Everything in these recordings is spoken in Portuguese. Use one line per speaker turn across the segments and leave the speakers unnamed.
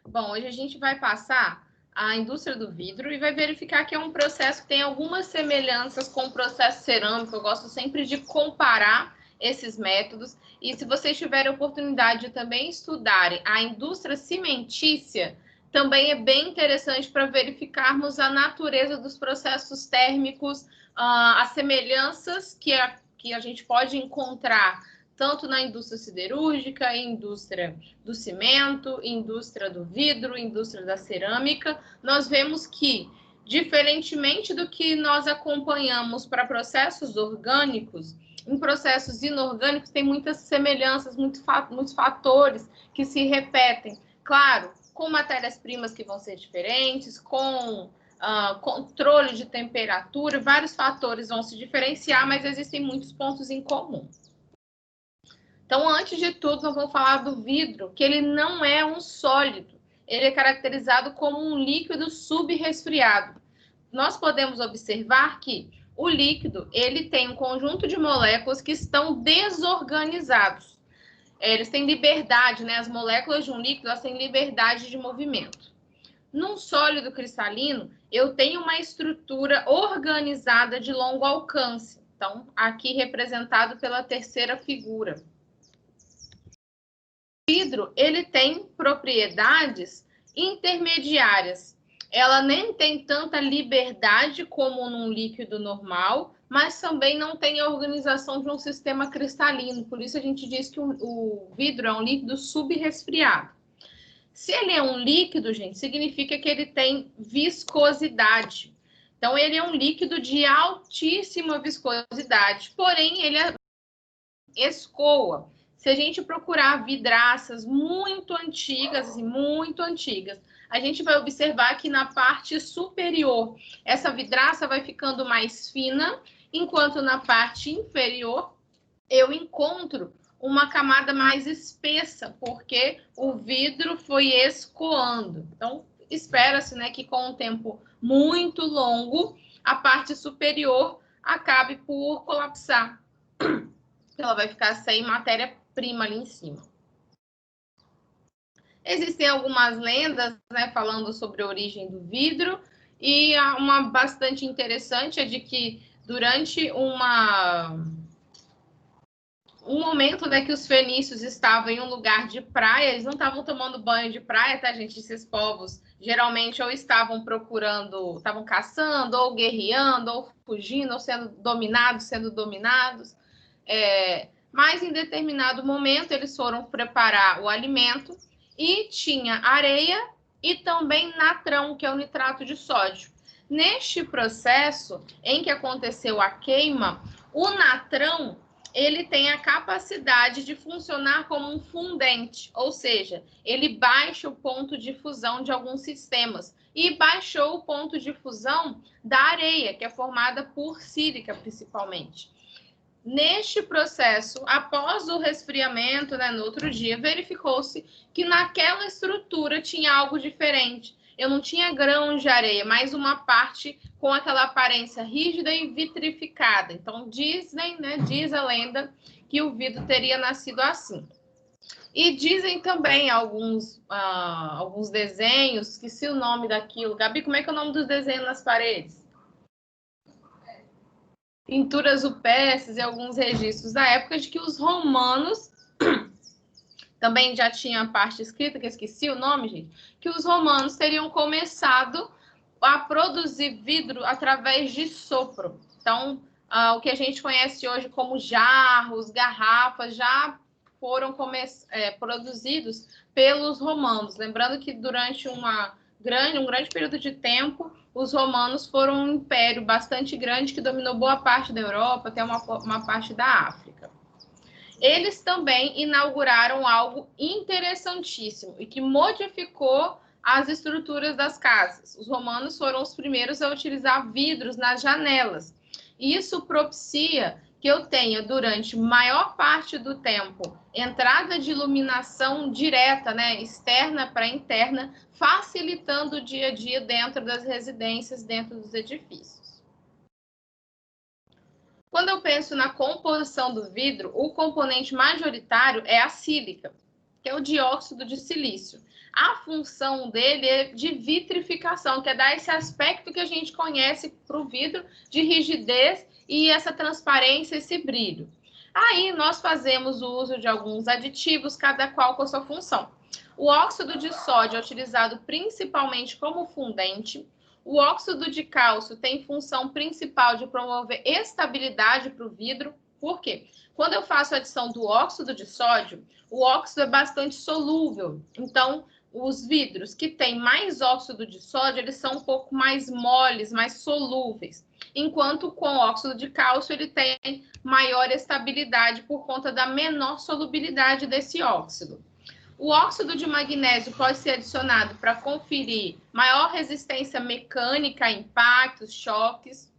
Bom, hoje a gente vai passar a indústria do vidro e vai verificar que é um processo que tem algumas semelhanças com o processo cerâmico. Eu gosto sempre de comparar esses métodos. E se vocês tiverem oportunidade de também estudarem a indústria cimentícia, também é bem interessante para verificarmos a natureza dos processos térmicos, as semelhanças que a gente pode encontrar tanto na indústria siderúrgica, indústria do cimento, indústria do vidro, indústria da cerâmica. Nós vemos que, diferentemente do que nós acompanhamos para processos orgânicos, em processos inorgânicos tem muitas semelhanças, muitos fatores que se repetem. Claro, com matérias-primas que vão ser diferentes, com controle de temperatura, vários fatores vão se diferenciar, mas existem muitos pontos em comum. Então, antes de tudo, nós vamos falar do vidro, que ele não é um sólido. Ele é caracterizado como um líquido subresfriado. Nós podemos observar que o líquido ele tem um conjunto de moléculas que estão desorganizados. Eles têm liberdade, né? As moléculas de um líquido elas têm liberdade de movimento. Num sólido cristalino, eu tenho uma estrutura organizada de longo alcance. Então, aqui representado pela terceira figura. O vidro ele tem propriedades intermediárias. Ela nem tem tanta liberdade como num líquido normal, mas também não tem a organização de um sistema cristalino. Por isso a gente diz que o vidro é um líquido subresfriado. Se ele é um líquido, gente, significa que ele tem viscosidade. Então, ele é um líquido de altíssima viscosidade, porém, ele escoa. Se a gente procurar vidraças muito antigas, assim, muito antigas, a gente vai observar que na parte superior, essa vidraça vai ficando mais fina, enquanto na parte inferior eu encontro uma camada mais espessa, porque o vidro foi escoando. Então, espera-se, né, que com um tempo muito longo, a parte superior acabe por colapsar. Ela vai ficar sem matéria-prima ali em cima. Existem algumas lendas, né, falando sobre a origem do vidro, e uma bastante interessante é de que durante um momento, né, que os fenícios estavam em um lugar de praia, eles não estavam tomando banho de praia, tá, gente? Esses povos geralmente ou estavam procurando, estavam caçando, ou guerreando, ou fugindo, ou sendo dominados. Mas em determinado momento eles foram preparar o alimento e tinha areia e também natrão, que é o nitrato de sódio. Neste processo em que aconteceu a queima, o natrão ele tem a capacidade de funcionar como um fundente, ou seja, ele baixa o ponto de fusão de alguns sistemas e baixou o ponto de fusão da areia, que é formada por sílica principalmente. Neste processo, após o resfriamento, né, no outro dia, verificou-se que naquela estrutura tinha algo diferente. Eu não tinha grãos de areia, mas uma parte com aquela aparência rígida e vitrificada. Então, dizem, né, diz a lenda que o vidro teria nascido assim. E dizem também alguns desenhos, que se o nome daquilo... Gabi, como é que é o nome dos desenhos nas paredes? Pinturas rupestres e alguns registros da época de que os romanos também já tinha a parte escrita, que eu esqueci o nome, gente, que os romanos teriam começado a produzir vidro através de sopro. Então, o que a gente conhece hoje como jarros, garrafas, já foram produzidos pelos romanos. Lembrando que durante um grande período de tempo, os romanos foram um império bastante grande que dominou boa parte da Europa, até uma parte da África. Eles também inauguraram algo interessantíssimo e que modificou as estruturas das casas. Os romanos foram os primeiros a utilizar vidros nas janelas. Isso propicia que eu tenha, durante maior parte do tempo, entrada de iluminação direta, né, externa para interna, facilitando o dia a dia dentro das residências, dentro dos edifícios. Quando eu penso na composição do vidro, o componente majoritário é a sílica, que é o dióxido de silício. A função dele é de vitrificação, que é dar esse aspecto que a gente conhece para o vidro, de rigidez e essa transparência, esse brilho. Aí nós fazemos o uso de alguns aditivos, cada qual com a sua função. O óxido de sódio é utilizado principalmente como fundente. O óxido de cálcio tem função principal de promover estabilidade para o vidro. Por quê? Quando eu faço a adição do óxido de sódio, o óxido é bastante solúvel. Então, os vidros que têm mais óxido de sódio, eles são um pouco mais moles, mais solúveis. Enquanto com o óxido de cálcio, ele tem maior estabilidade por conta da menor solubilidade desse óxido. O óxido de magnésio pode ser adicionado para conferir maior resistência mecânica a impactos, choques.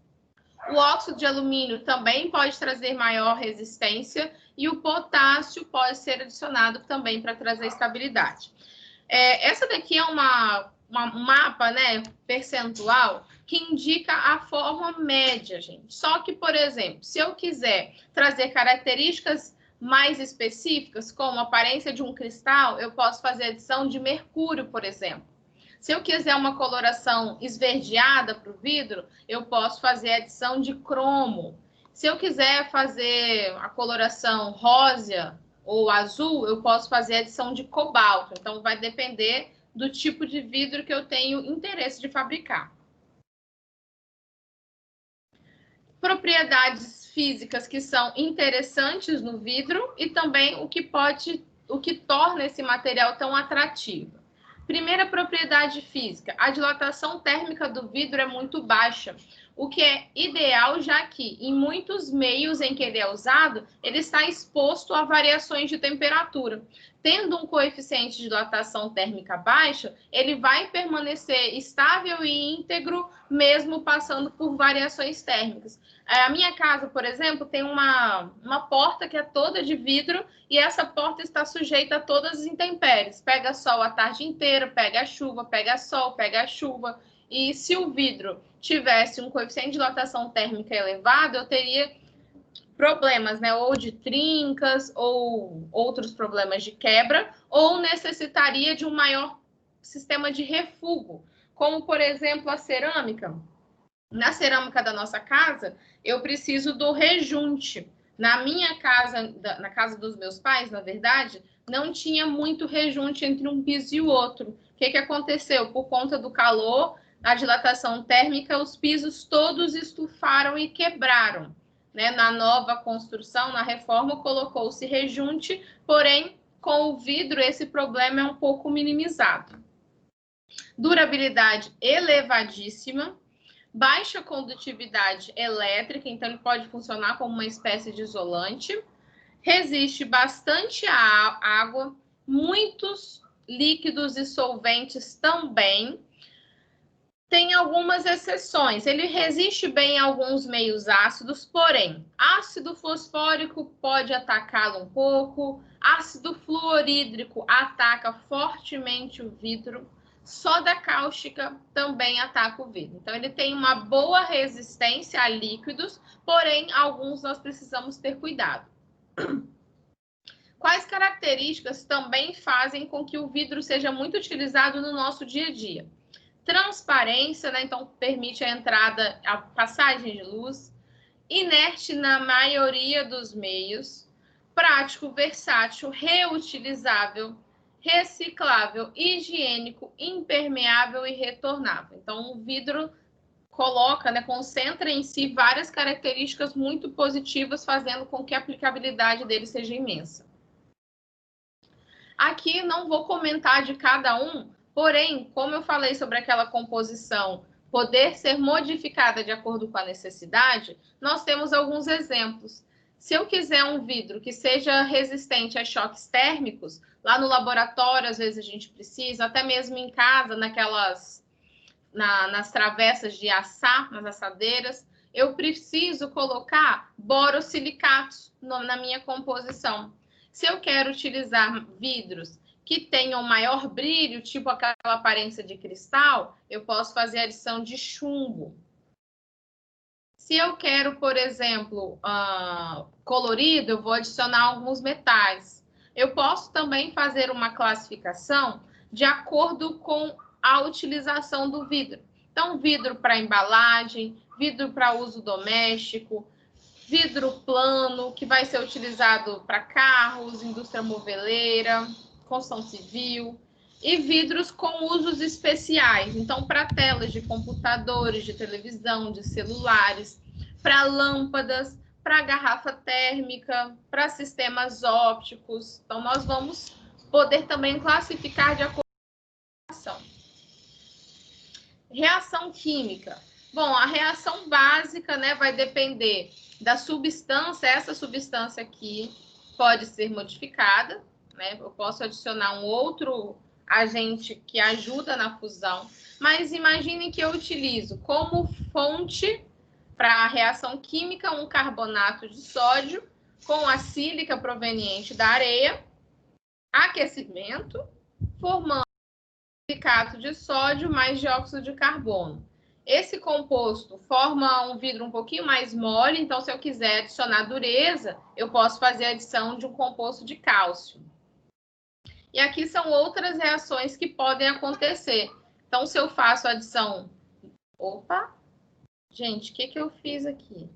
O óxido de alumínio também pode trazer maior resistência e o potássio pode ser adicionado também para trazer estabilidade. Essa daqui é um mapa, né, percentual que indica a forma média, gente. Só que, por exemplo, se eu quiser trazer características mais específicas, como a aparência de um cristal, eu posso fazer adição de mercúrio, por exemplo. Se eu quiser uma coloração esverdeada para o vidro, eu posso fazer adição de cromo. Se eu quiser fazer a coloração rosa ou azul, eu posso fazer adição de cobalto. Então, vai depender do tipo de vidro que eu tenho interesse de fabricar. Propriedades físicas que são interessantes no vidro e também o que torna esse material tão atrativo. Primeira propriedade física, a dilatação térmica do vidro é muito baixa, o que é ideal, já que em muitos meios em que ele é usado, ele está exposto a variações de temperatura. Tendo um coeficiente de dilatação térmica baixo, ele vai permanecer estável e íntegro, mesmo passando por variações térmicas. A minha casa, por exemplo, tem uma porta que é toda de vidro e essa porta está sujeita a todas as intempéries. Pega sol a tarde inteira, pega chuva, pega sol, pega chuva. E se o vidro tivesse um coeficiente de dilatação térmica elevado, eu teria problemas, né? Ou de trincas, ou outros problemas de quebra, ou necessitaria de um maior sistema de refúgio, como, por exemplo, a cerâmica. Na cerâmica da nossa casa, eu preciso do rejunte. Na minha casa, na casa dos meus pais, na verdade, não tinha muito rejunte entre um piso e o outro. O que aconteceu? Por conta do calor, a dilatação térmica, os pisos todos estufaram e quebraram. Né? Na nova construção, na reforma, colocou-se rejunte, porém, com o vidro, esse problema é um pouco minimizado. Durabilidade elevadíssima. Baixa condutividade elétrica, então ele pode funcionar como uma espécie de isolante. Resiste bastante à água, muitos líquidos e solventes também. Tem algumas exceções. Ele resiste bem a alguns meios ácidos, porém, ácido fosfórico pode atacá-lo um pouco, ácido fluorídrico ataca fortemente o vidro. Soda cáustica também ataca o vidro. Então, ele tem uma boa resistência a líquidos, porém, alguns nós precisamos ter cuidado. Quais características também fazem com que o vidro seja muito utilizado no nosso dia a dia? Transparência, né? Então, permite a entrada, a passagem de luz. Inerte na maioria dos meios. Prático, versátil, reutilizável, reciclável, higiênico, impermeável e retornável. Então, o vidro coloca, né, concentra em si várias características muito positivas, fazendo com que a aplicabilidade dele seja imensa. Aqui não vou comentar de cada um, porém, como eu falei sobre aquela composição poder ser modificada de acordo com a necessidade, nós temos alguns exemplos. Se eu quiser um vidro que seja resistente a choques térmicos, lá no laboratório, às vezes a gente precisa, até mesmo em casa, nas travessas de assar, nas assadeiras, eu preciso colocar borosilicatos na minha composição. Se eu quero utilizar vidros que tenham maior brilho, tipo aquela aparência de cristal, eu posso fazer adição de chumbo. Se eu quero, por exemplo, colorido, eu vou adicionar alguns metais. Eu posso também fazer uma classificação de acordo com a utilização do vidro. Então, vidro para embalagem, vidro para uso doméstico, vidro plano, que vai ser utilizado para carros, indústria moveleira, construção civil, e vidros com usos especiais. Então, para telas de computadores, de televisão, de celulares, para lâmpadas, para garrafa térmica, para sistemas ópticos. Então, nós vamos poder também classificar de acordo com a reação. Reação química. Bom, a reação básica, né, vai depender da substância. Essa substância aqui pode ser modificada, né? Eu posso adicionar um outro agente que ajuda na fusão, mas imagine que eu utilizo como fonte para a reação química um carbonato de sódio com a sílica proveniente da areia, aquecimento, formando silicato de sódio mais dióxido de carbono. Esse composto forma um vidro um pouquinho mais mole, então se eu quiser adicionar dureza, eu posso fazer a adição de um composto de cálcio. E aqui são outras reações que podem acontecer. Então, se eu faço a adição... Opa! Gente, o que eu fiz aqui?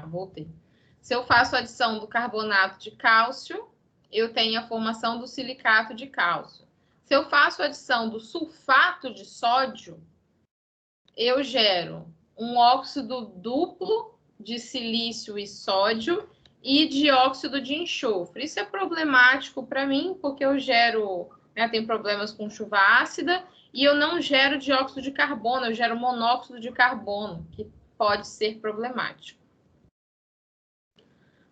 Voltei. Se eu faço a adição do carbonato de cálcio, eu tenho a formação do silicato de cálcio. Se eu faço a adição do sulfato de sódio, eu gero um óxido duplo de silício e sódio e dióxido de enxofre. Isso é problemático para mim, porque eu gero, né, tenho problemas com chuva ácida e eu não gero dióxido de carbono, eu gero monóxido de carbono, que pode ser problemático.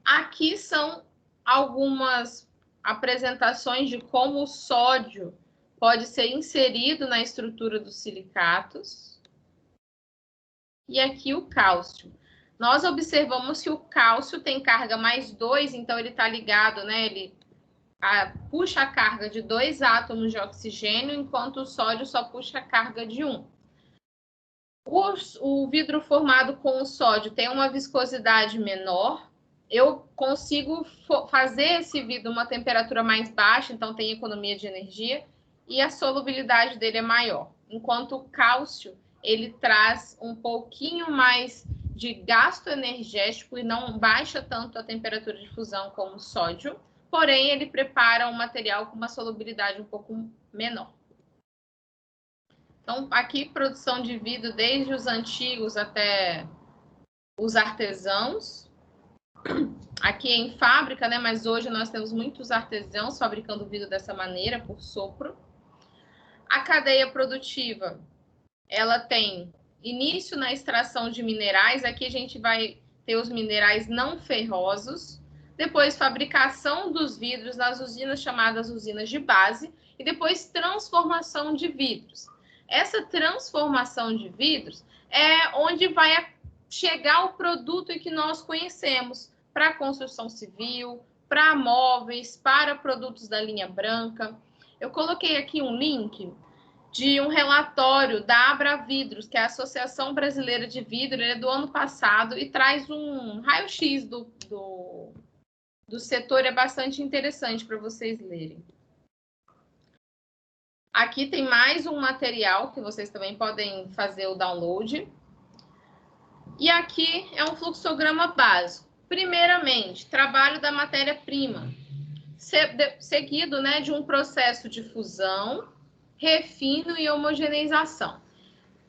Aqui são algumas apresentações de como o sódio pode ser inserido na estrutura dos silicatos. E aqui o cálcio. Nós observamos que o cálcio tem carga mais 2, então ele está ligado, né? Ele puxa a carga de 2 átomos de oxigênio, enquanto o sódio só puxa a carga de 1. O vidro formado com o sódio tem uma viscosidade menor. Eu consigo fazer esse vidro uma temperatura mais baixa, então tem economia de energia, e a solubilidade dele é maior. Enquanto o cálcio, ele traz um pouquinho mais de gasto energético e não baixa tanto a temperatura de fusão como o sódio, porém ele prepara um material com uma solubilidade um pouco menor. Então, aqui, produção de vidro desde os antigos até os artesãos. Aqui é em fábrica, né? Mas hoje nós temos muitos artesãos fabricando vidro dessa maneira, por sopro. A cadeia produtiva, ela tem início na extração de minerais. Aqui a gente vai ter os minerais não ferrosos. Depois, fabricação dos vidros nas usinas chamadas usinas de base. E depois, transformação de vidros. Essa transformação de vidros é onde vai chegar o produto que nós conhecemos para a construção civil, para móveis, para produtos da linha branca. Eu coloquei aqui um link de um relatório da Abra Vidros, que é a Associação Brasileira de Vidro, ele é do ano passado e traz um raio-x do setor, é bastante interessante para vocês lerem. Aqui tem mais um material que vocês também podem fazer o download. E aqui é um fluxograma básico. Primeiramente, trabalho da matéria-prima, seguido, né, de um processo de fusão, refino e homogeneização.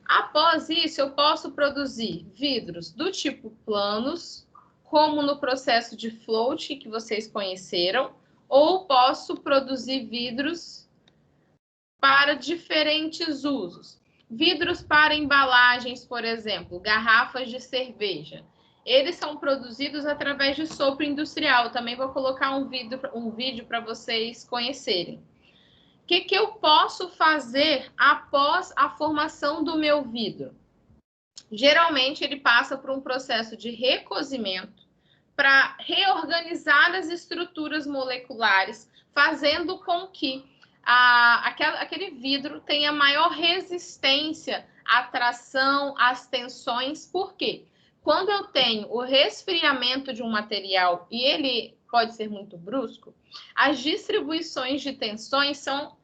Após isso, eu posso produzir vidros do tipo planos, como no processo de float que vocês conheceram, ou posso produzir vidros para diferentes usos. Vidros para embalagens, por exemplo, garrafas de cerveja. Eles são produzidos através de sopro industrial. Também vou colocar um vídeo para vocês conhecerem. O que eu posso fazer após a formação do meu vidro? Geralmente, ele passa por um processo de recozimento para reorganizar as estruturas moleculares, fazendo com que aquele vidro tenha maior resistência à tração, às tensões. Por quê? Quando eu tenho o resfriamento de um material e ele pode ser muito brusco, as distribuições de tensões são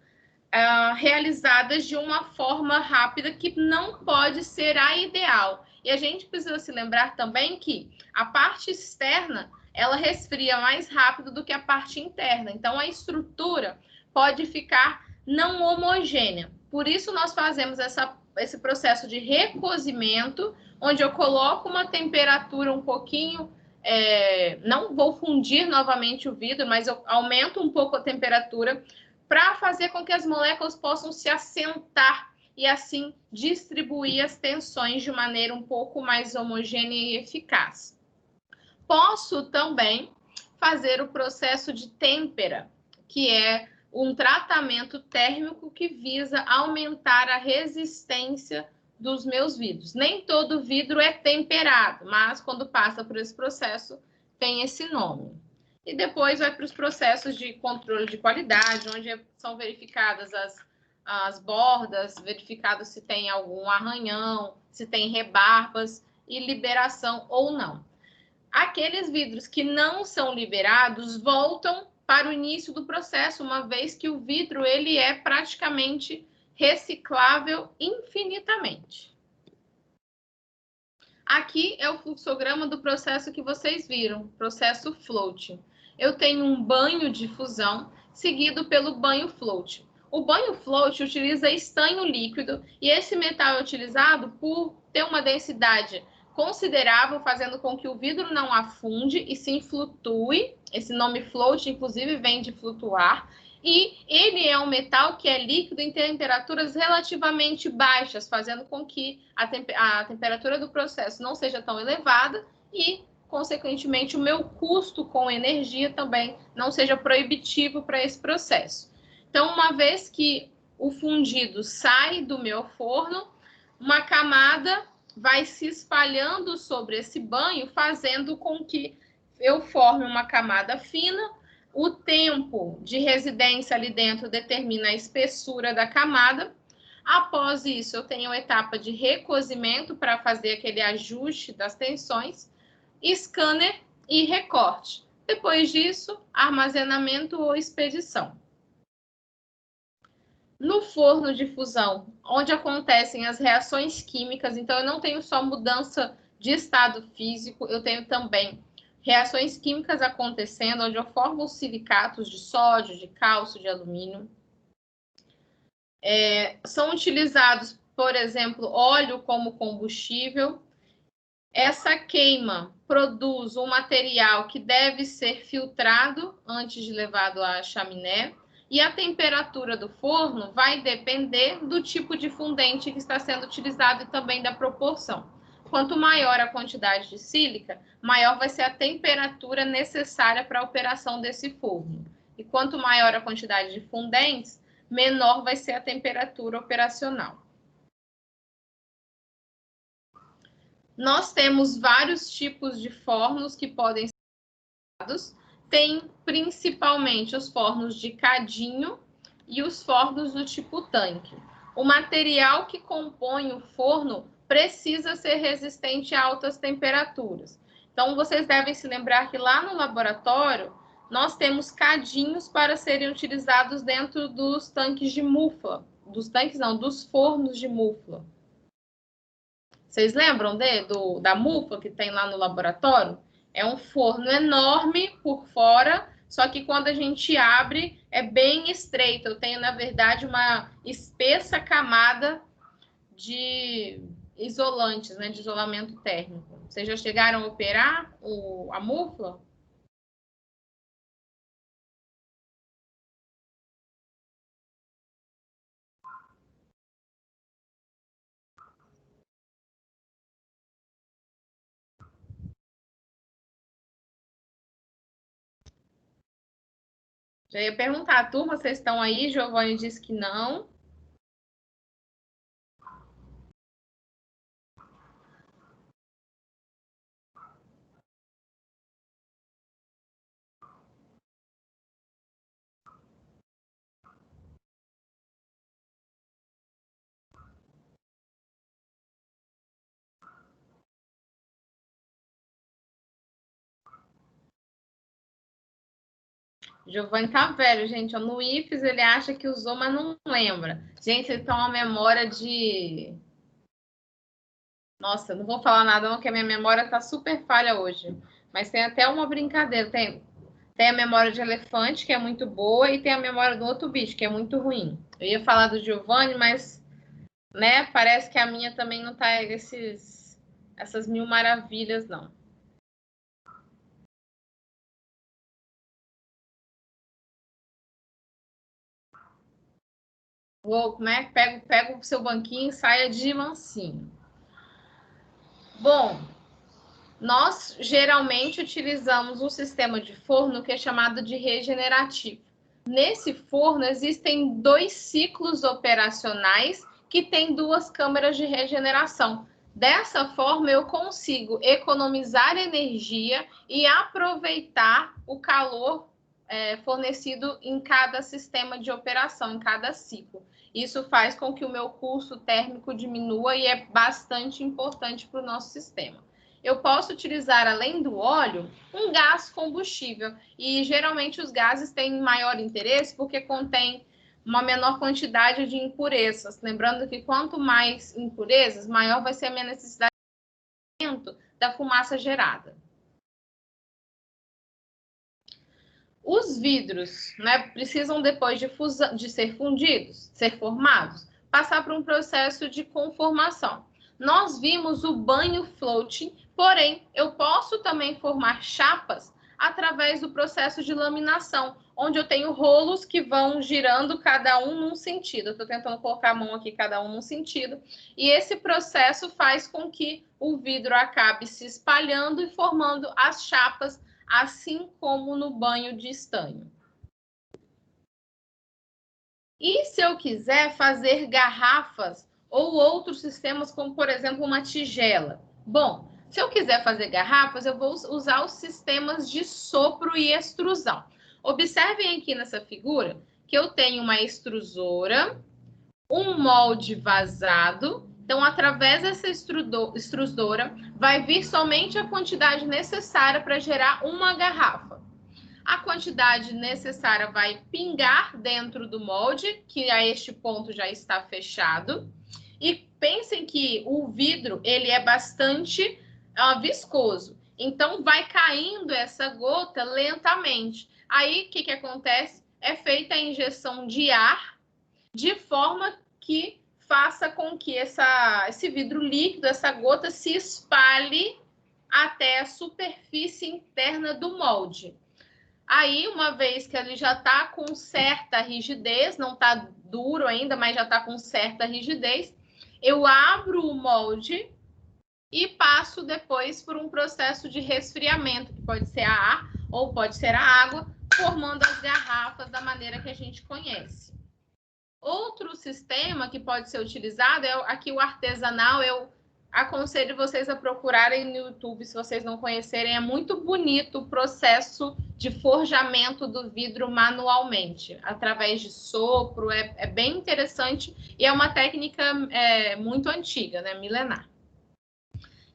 realizadas de uma forma rápida que não pode ser a ideal. E a gente precisa se lembrar também que a parte externa ela resfria mais rápido do que a parte interna. Então, a estrutura pode ficar não homogênea. Por isso, nós fazemos esse processo de recozimento, onde eu coloco uma temperatura um pouquinho... não vou fundir novamente o vidro, mas eu aumento um pouco a temperatura para fazer com que as moléculas possam se assentar e, assim, distribuir as tensões de maneira um pouco mais homogênea e eficaz. Posso também fazer o processo de têmpera, que é um tratamento térmico que visa aumentar a resistência dos meus vidros. Nem todo vidro é temperado, mas quando passa por esse processo, tem esse nome. E depois vai para os processos de controle de qualidade, onde são verificadas as bordas, verificado se tem algum arranhão, se tem rebarbas e liberação ou não. Aqueles vidros que não são liberados voltam para o início do processo, uma vez que o vidro ele é praticamente reciclável infinitamente. Aqui é o fluxograma do processo que vocês viram, processo float. Eu tenho um banho de fusão seguido pelo banho float. O banho float utiliza estanho líquido e esse metal é utilizado por ter uma densidade considerável, fazendo com que o vidro não afunde e sim flutue. Esse nome float, inclusive, vem de flutuar. E ele é um metal que é líquido em temperaturas relativamente baixas, fazendo com que a temperatura do processo não seja tão elevada e, consequentemente, o meu custo com energia também não seja proibitivo para esse processo. Então, uma vez que o fundido sai do meu forno, uma camada vai se espalhando sobre esse banho, fazendo com que eu forme uma camada fina. O tempo de residência ali dentro determina a espessura da camada. Após isso, eu tenho a etapa de recozimento para fazer aquele ajuste das tensões, scanner e recorte. Depois disso, armazenamento ou expedição. No forno de fusão, onde acontecem as reações químicas, então eu não tenho só mudança de estado físico, eu tenho também reações químicas acontecendo, onde eu formo os silicatos de sódio, de cálcio, de alumínio. São utilizados, por exemplo, óleo como combustível. Essa queima produz um material que deve ser filtrado antes de levado à chaminé. E a temperatura do forno vai depender do tipo de fundente que está sendo utilizado e também da proporção. Quanto maior a quantidade de sílica, maior vai ser a temperatura necessária para a operação desse forno. E quanto maior a quantidade de fundentes, menor vai ser a temperatura operacional. Nós temos vários tipos de fornos que podem ser usados. Tem principalmente os fornos de cadinho e os fornos do tipo tanque. O material que compõe o forno precisa ser resistente a altas temperaturas. Então, vocês devem se lembrar que lá no laboratório, nós temos cadinhos para serem utilizados dentro dos tanques de mufla. Dos fornos de mufla. Vocês lembram da mufla que tem lá no laboratório? É um forno enorme por fora, só que quando a gente abre é bem estreito. Eu tenho, na verdade, uma espessa camada de isolantes, né, de isolamento térmico. Vocês já chegaram a operar a mufla? Já ia perguntar, turma, vocês estão aí? Giovanni disse que não. Giovanni tá velho, gente. No IFES ele acha que usou, mas não lembra. Gente, ele tem uma memória de... Nossa, não vou falar nada não, porque a minha memória tá super falha hoje. Mas tem até uma brincadeira. Tem a memória de elefante, que é muito boa, e tem a memória do outro bicho, que é muito ruim. Eu ia falar do Giovanni, mas, né, parece que a minha também não tá essas mil maravilhas, não. Vou, como é? Pega o seu banquinho e saia de mansinho. Bom, nós geralmente utilizamos um sistema de forno que é chamado de regenerativo. Nesse forno existem dois ciclos operacionais que têm duas câmeras de regeneração. Dessa forma, eu consigo economizar energia e aproveitar o calor fornecido em cada sistema de operação, em cada ciclo. Isso faz com que o meu custo térmico diminua e é bastante importante para o nosso sistema. Eu posso utilizar, além do óleo, um gás combustível. E geralmente os gases têm maior interesse porque contém uma menor quantidade de impurezas. Lembrando que quanto mais impurezas, maior vai ser a minha necessidade da fumaça gerada. Os vidros, né, precisam, depois de ser fundidos, ser formados, passar por um processo de conformação. Nós vimos o banho floating, porém, eu posso também formar chapas através do processo de laminação, onde eu tenho rolos que vão girando cada um num sentido. Eu estou tentando colocar a mão aqui, cada um num sentido. E esse processo faz com que o vidro acabe se espalhando e formando as chapas, assim como no banho de estanho. E se eu quiser fazer garrafas ou outros sistemas, como por exemplo uma tigela? Bom, se eu quiser fazer garrafas, eu vou usar os sistemas de sopro e extrusão. Observem aqui nessa figura que eu tenho uma extrusora, um molde vazado. Então, através dessa extrusora, vai vir somente a quantidade necessária para gerar uma garrafa. A quantidade necessária vai pingar dentro do molde, que a este ponto já está fechado. E pensem que o vidro ele é bastante viscoso. Então, vai caindo essa gota lentamente. Aí, o que acontece? É feita a injeção de ar de forma que faça com que esse vidro líquido, essa gota, se espalhe até a superfície interna do molde. Aí, uma vez que ele já está com certa rigidez, não está duro ainda, mas já está com certa rigidez, eu abro o molde e passo depois por um processo de resfriamento, que pode ser a ar ou pode ser a água, formando as garrafas da maneira que a gente conhece. Outro sistema que pode ser utilizado é aqui o artesanal. Eu aconselho vocês a procurarem no YouTube, se vocês não conhecerem. É muito bonito o processo de forjamento do vidro manualmente, através de sopro. É bem interessante e é uma técnica muito antiga, né, milenar.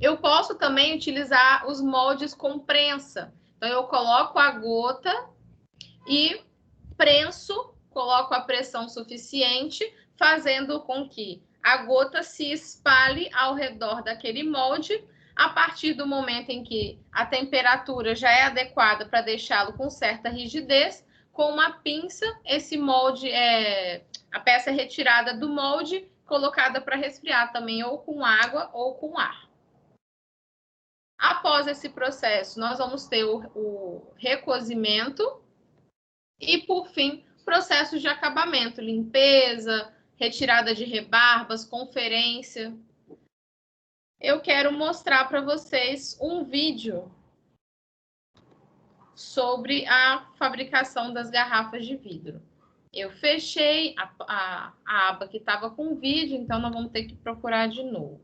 Eu posso também utilizar os moldes com prensa. Então, eu coloco a gota e prenso, coloco a pressão suficiente, fazendo com que a gota se espalhe ao redor daquele molde. A partir do momento em que a temperatura já é adequada para deixá-lo com certa rigidez, com uma pinça, esse molde a peça é retirada do molde, colocada para resfriar também ou com água ou com ar. Após esse processo, nós vamos ter o recozimento e, por fim, processos de acabamento, limpeza, retirada de rebarbas, conferência. Eu quero mostrar para vocês um vídeo sobre a fabricação das garrafas de vidro. Eu fechei a aba que estava com o vídeo, então nós vamos ter que procurar de novo.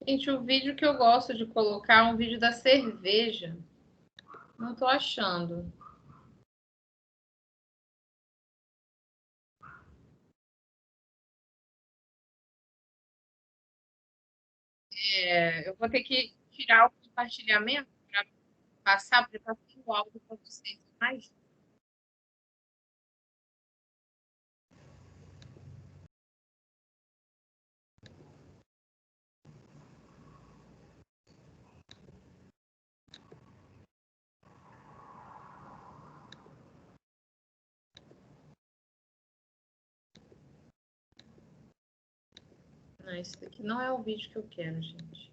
Gente, o vídeo que eu gosto de colocar é um vídeo da cerveja. Não tô achando. Eu vou ter que tirar o compartilhamento para passar, porque tá o áudio para vocês. Mas não, esse daqui não é o vídeo que eu quero, gente.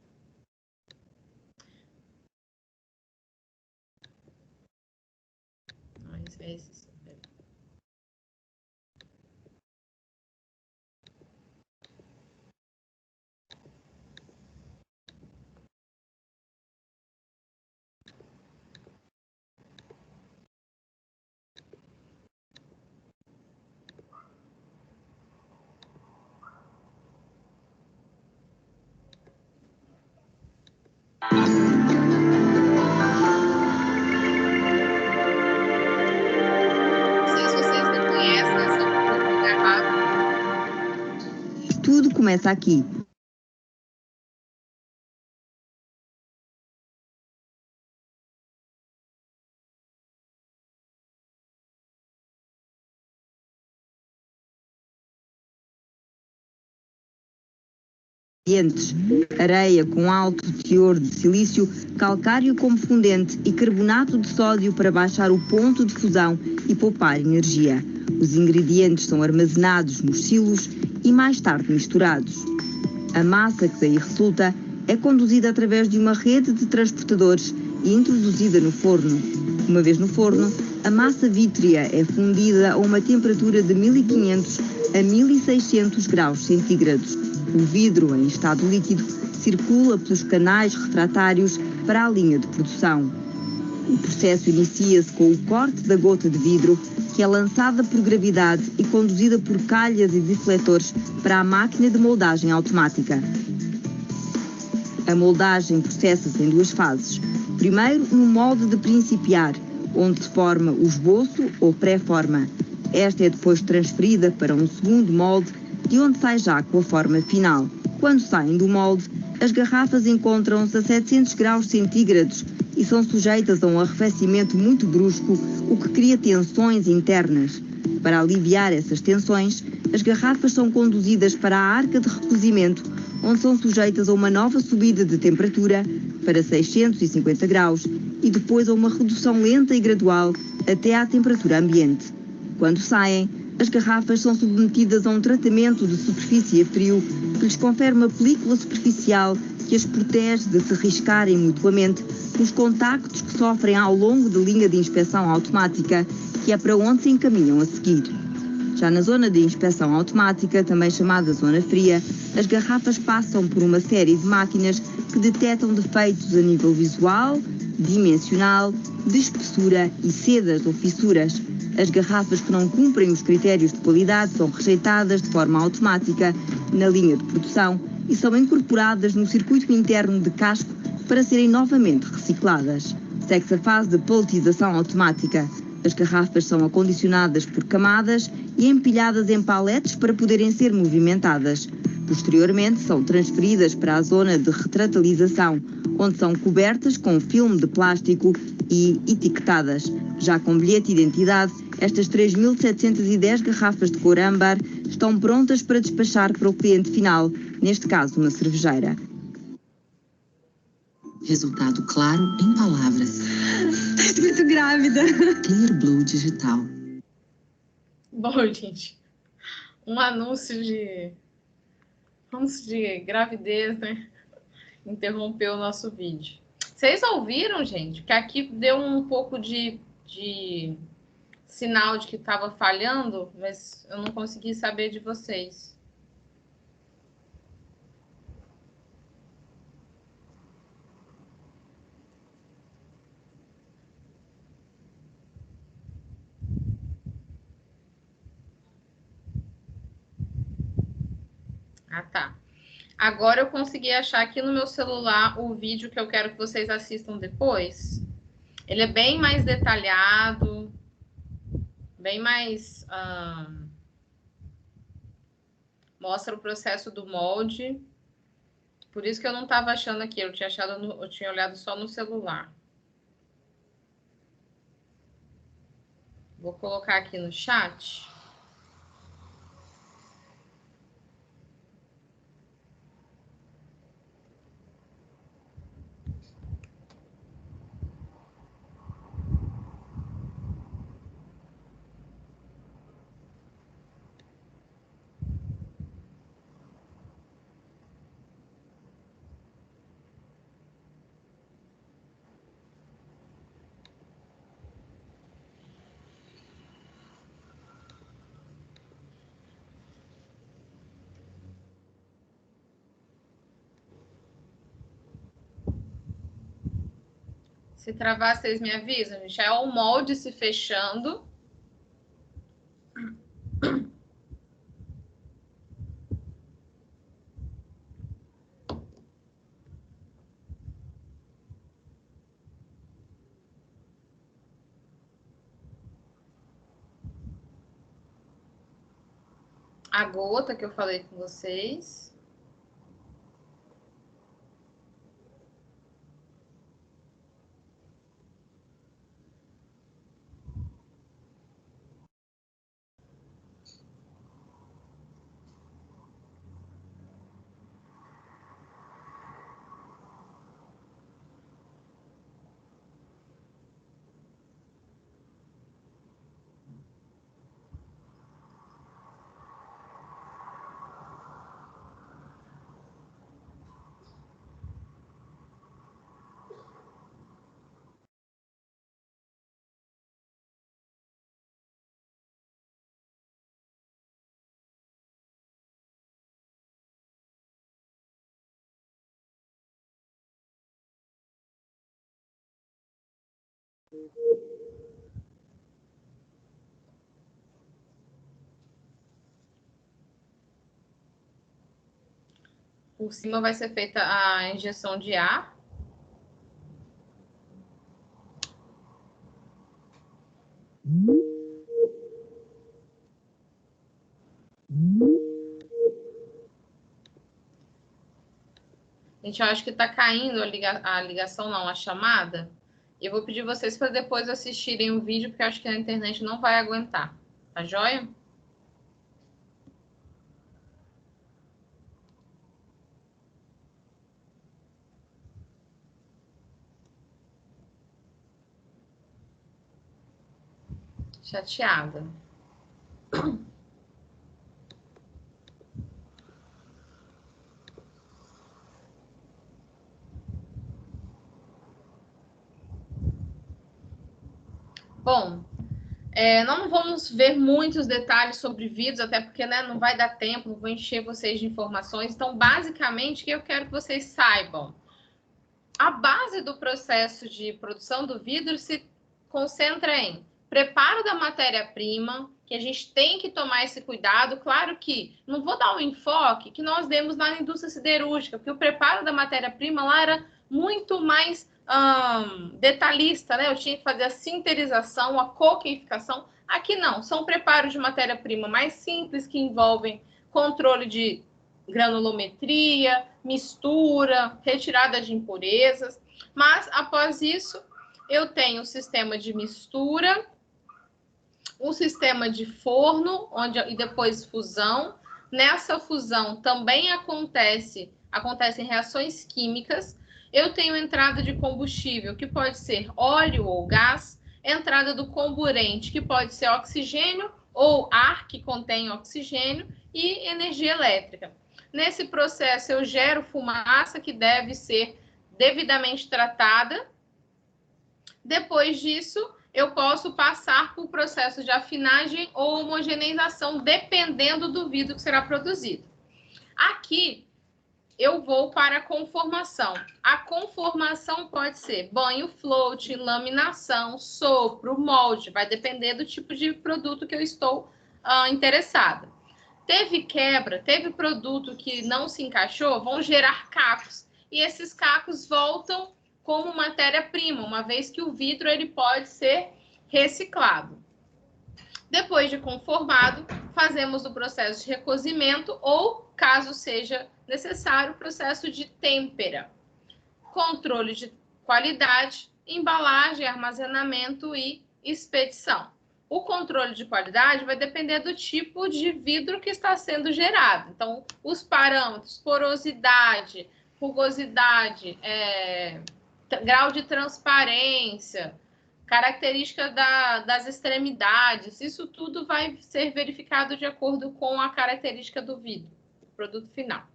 Não, esse é esse sim. Não sei se vocês reconhecem essa outra garrafa.
Tudo começa aqui. Areia com alto teor de silício, calcário como fundente e carbonato de sódio para baixar o ponto de fusão e poupar energia. Os ingredientes são armazenados nos silos e mais tarde misturados. A massa que daí resulta é conduzida através de uma rede de transportadores e introduzida no forno. Uma vez no forno, a massa vítrea é fundida a uma temperatura de 1500 a 1600 graus centígrados. O vidro, em estado líquido, circula pelos canais refratários para a linha de produção. O processo inicia-se com o corte da gota de vidro, que é lançada por gravidade e conduzida por calhas e defletores para a máquina de moldagem automática. A moldagem processa-se em duas fases. Primeiro, no molde de principiar, onde se forma o esboço ou pré-forma. Esta é depois transferida para um segundo molde, de onde sai já com a forma final. Quando saem do molde, as garrafas encontram-se a 700 graus centígrados e são sujeitas a um arrefecimento muito brusco, o que cria tensões internas. Para aliviar essas tensões, as garrafas são conduzidas para a arca de recozimento, onde são sujeitas a uma nova subida de temperatura para 650 graus e depois a uma redução lenta e gradual até à temperatura ambiente. Quando saem, as garrafas são submetidas a um tratamento de superfície a frio que lhes confere uma película superficial que as protege de se riscarem mutuamente nos contactos que sofrem ao longo da linha de inspeção automática, que é para onde se encaminham a seguir. Já na zona de inspeção automática, também chamada zona fria, as garrafas passam por uma série de máquinas que detectam defeitos a nível visual, dimensional, de espessura e sedas ou fissuras. As garrafas que não cumprem os critérios de qualidade são rejeitadas de forma automática na linha de produção e são incorporadas no circuito interno de casco para serem novamente recicladas. Segue-se a fase de palletização automática. As garrafas são acondicionadas por camadas e empilhadas em paletes para poderem ser movimentadas. Posteriormente, são transferidas para a zona de retratalização, onde são cobertas com filme de plástico e etiquetadas. Já com bilhete de identidade, estas 3.710 garrafas de cor âmbar estão prontas para despachar para o cliente final, neste caso uma cervejeira.
Resultado claro em palavras.
Estou muito grávida.
Clear Blue Digital.
Bom, gente, um anúncio de gravidez, né? Interrompeu o nosso vídeo. Vocês ouviram, gente, que aqui deu um pouco de sinal de que estava falhando, mas eu não consegui saber de vocês. Ah, tá. Agora eu consegui achar aqui no meu celular o vídeo que eu quero que vocês assistam depois. Ele é bem mais detalhado, bem mais... mostra o processo do molde. Por isso que eu não estava achando aqui, eu tinha olhado só no celular. Vou colocar aqui no chat. Se travar, vocês me avisam, gente. É o molde se fechando. A gota que eu falei com vocês. Por cima vai ser feita a injeção de ar. Gente, eu acho que tá caindo a ligação, não, a chamada. Eu vou pedir vocês para depois assistirem o vídeo, porque eu acho que a internet não vai aguentar. Tá joia? Chateada. Bom, não vamos ver muitos detalhes sobre vidros, até porque, né, não vai dar tempo, não vou encher vocês de informações. Então, basicamente, o que eu quero que vocês saibam? A base do processo de produção do vidro se concentra em preparo da matéria-prima, que a gente tem que tomar esse cuidado. Claro que não vou dar um enfoque que nós demos na indústria siderúrgica, porque o preparo da matéria-prima lá era muito mais detalhista, né? Eu tinha que fazer a sinterização, a coqueificação. Aqui não, são preparos de matéria-prima mais simples, que envolvem controle de granulometria, mistura, retirada de impurezas. Mas, após isso, eu tenho o sistema de mistura, o sistema de forno, e depois fusão. Nessa fusão também acontecem reações químicas. Eu tenho entrada de combustível, que pode ser óleo ou gás, entrada do comburente, que pode ser oxigênio ou ar que contém oxigênio, e energia elétrica. Nesse processo, eu gero fumaça que deve ser devidamente tratada. Depois disso, eu posso passar por processo de afinagem ou homogeneização, dependendo do vidro que será produzido. Aqui, eu vou para a conformação. A conformação pode ser banho float, laminação, sopro, molde. Vai depender do tipo de produto que eu estou interessada. Teve quebra, teve produto que não se encaixou, vão gerar cacos. E esses cacos voltam como matéria-prima, uma vez que o vidro ele pode ser reciclado. Depois de conformado, fazemos o processo de recozimento ou, caso seja necessário, o processo de têmpera. Controle de qualidade, embalagem, armazenamento e expedição. O controle de qualidade vai depender do tipo de vidro que está sendo gerado. Então, os parâmetros, porosidade, rugosidade, grau de transparência, característica das extremidades, isso tudo vai ser verificado de acordo com a característica do vidro, do produto final.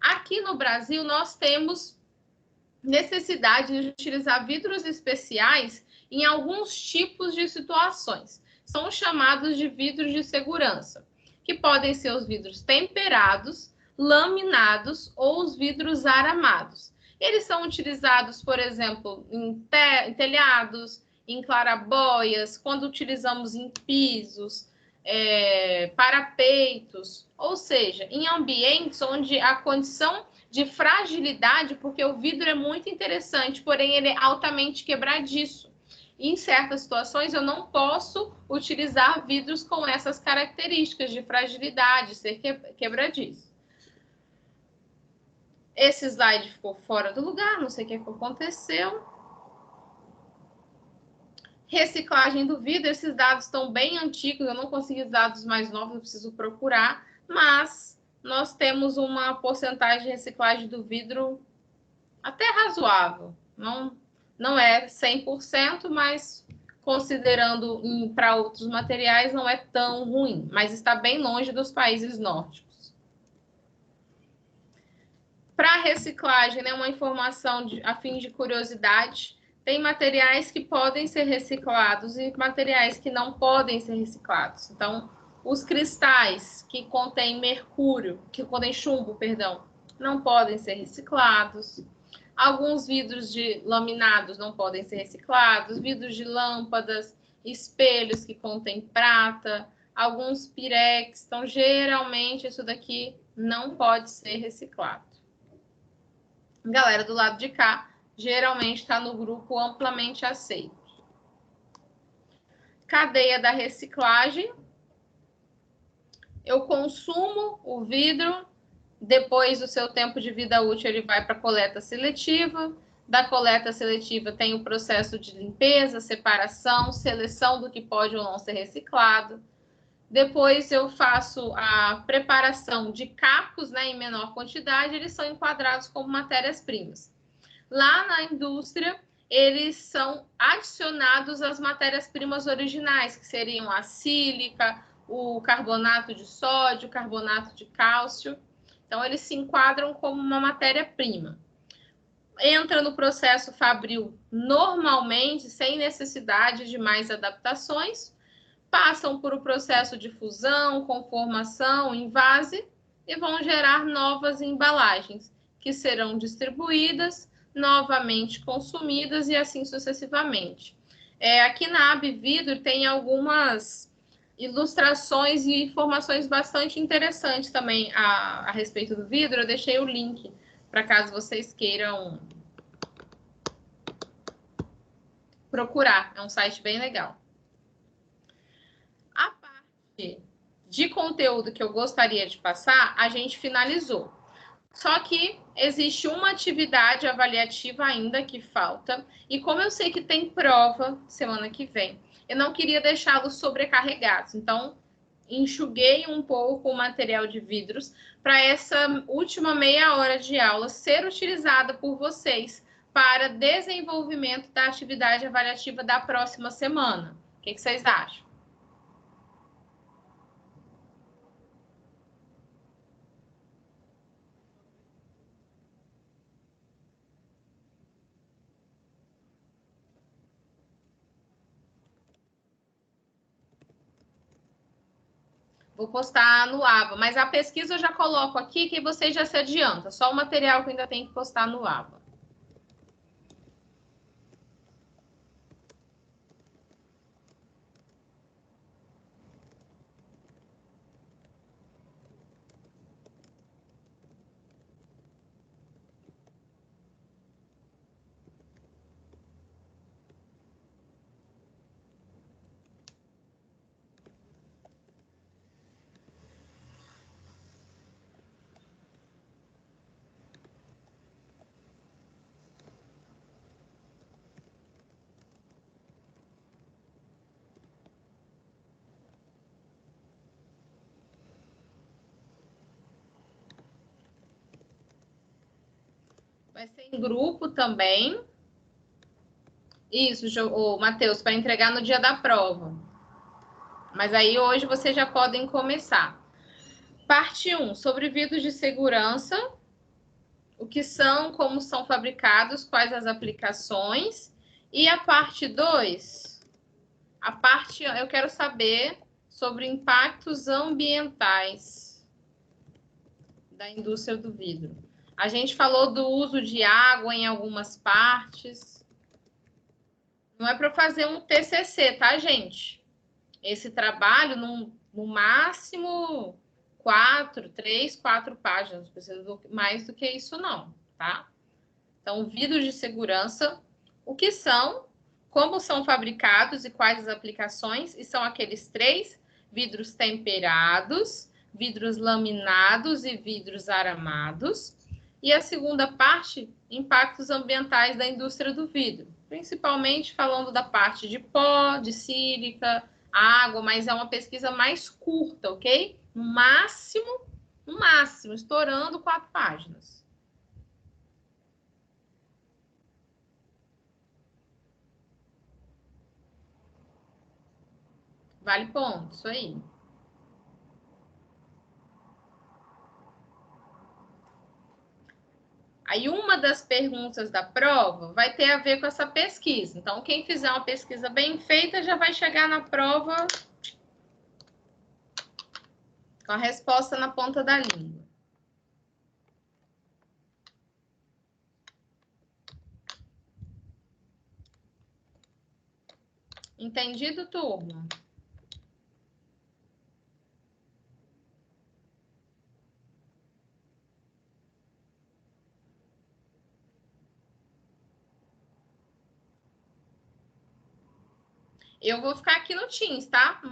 Aqui no Brasil, nós temos necessidade de utilizar vidros especiais em alguns tipos de situações. São chamados de vidros de segurança, que podem ser os vidros temperados, laminados ou os vidros aramados. Eles são utilizados, por exemplo, em telhados, em clarabóias, quando utilizamos em pisos, parapeitos, ou seja, em ambientes onde a condição de fragilidade, porque o vidro é muito interessante, porém ele é altamente quebradiço. E em certas situações eu não posso utilizar vidros com essas características de fragilidade, ser quebradiço. Esse slide ficou fora do lugar, não sei o que aconteceu. Reciclagem do vidro, esses dados estão bem antigos, eu não consegui dados mais novos, eu preciso procurar, mas nós temos uma porcentagem de reciclagem do vidro até razoável. Não é 100%, mas considerando para outros materiais não é tão ruim, mas está bem longe dos países nórdicos. Para reciclagem, né, uma informação a fim de curiosidade, tem materiais que podem ser reciclados e materiais que não podem ser reciclados. Então, os cristais que contêm mercúrio, que contêm chumbo, perdão, não podem ser reciclados. Alguns vidros laminados não podem ser reciclados, vidros de lâmpadas, espelhos que contêm prata, alguns pirex. Então, geralmente, isso daqui não pode ser reciclado. Galera do lado de cá, geralmente está no grupo amplamente aceito. Cadeia da reciclagem. Eu consumo o vidro, depois do seu tempo de vida útil ele vai para a coleta seletiva. Da coleta seletiva tem o processo de limpeza, separação, seleção do que pode ou não ser reciclado. Depois eu faço a preparação de cacos, né, em menor quantidade, eles são enquadrados como matérias-primas. Lá na indústria, eles são adicionados às matérias-primas originais, que seriam a sílica, o carbonato de sódio, o carbonato de cálcio. Então, eles se enquadram como uma matéria-prima. Entra no processo fabril normalmente, sem necessidade de mais adaptações, passam por o processo de fusão, conformação, envase e vão gerar novas embalagens, que serão distribuídas, novamente consumidas e assim sucessivamente. Aqui na Abvidro tem algumas ilustrações e informações bastante interessantes também a respeito do vidro. Eu deixei o link para caso vocês queiram procurar. É um site bem legal. A parte de conteúdo que eu gostaria de passar, a gente finalizou. Só que existe uma atividade avaliativa ainda que falta, e como eu sei que tem prova semana que vem, eu não queria deixá-los sobrecarregados. Então, enxuguei um pouco o material de vidros para essa última meia hora de aula ser utilizada por vocês para desenvolvimento da atividade avaliativa da próxima semana. O que vocês acham? Vou postar no AVA, mas a pesquisa eu já coloco aqui que vocês já se adiantam. Só o material que ainda tem que postar no AVA. Vai ser em grupo também. Isso, Matheus, para entregar no dia da prova. Mas aí hoje vocês já podem começar. Parte 1, sobre vidros de segurança. O que são, como são fabricados, quais as aplicações. E a parte 2, eu quero saber sobre impactos ambientais da indústria do vidro. A gente falou do uso de água em algumas partes. Não é para fazer um TCC, tá, gente? Esse trabalho, no máximo, 3, 4 páginas. Não precisa mais do que isso, não, tá? Então, vidros de segurança, o que são, como são fabricados e quais as aplicações, e são aqueles 3: vidros temperados, vidros laminados e vidros aramados. E a segunda parte, impactos ambientais da indústria do vidro, principalmente falando da parte de pó, de sílica, água, mas é uma pesquisa mais curta, ok? No máximo, estourando 4 páginas. Vale ponto, isso aí. Aí uma das perguntas da prova vai ter a ver com essa pesquisa. Então, quem fizer uma pesquisa bem feita já vai chegar na prova com a resposta na ponta da língua. Entendido, turma? Eu vou ficar aqui no Teams, tá?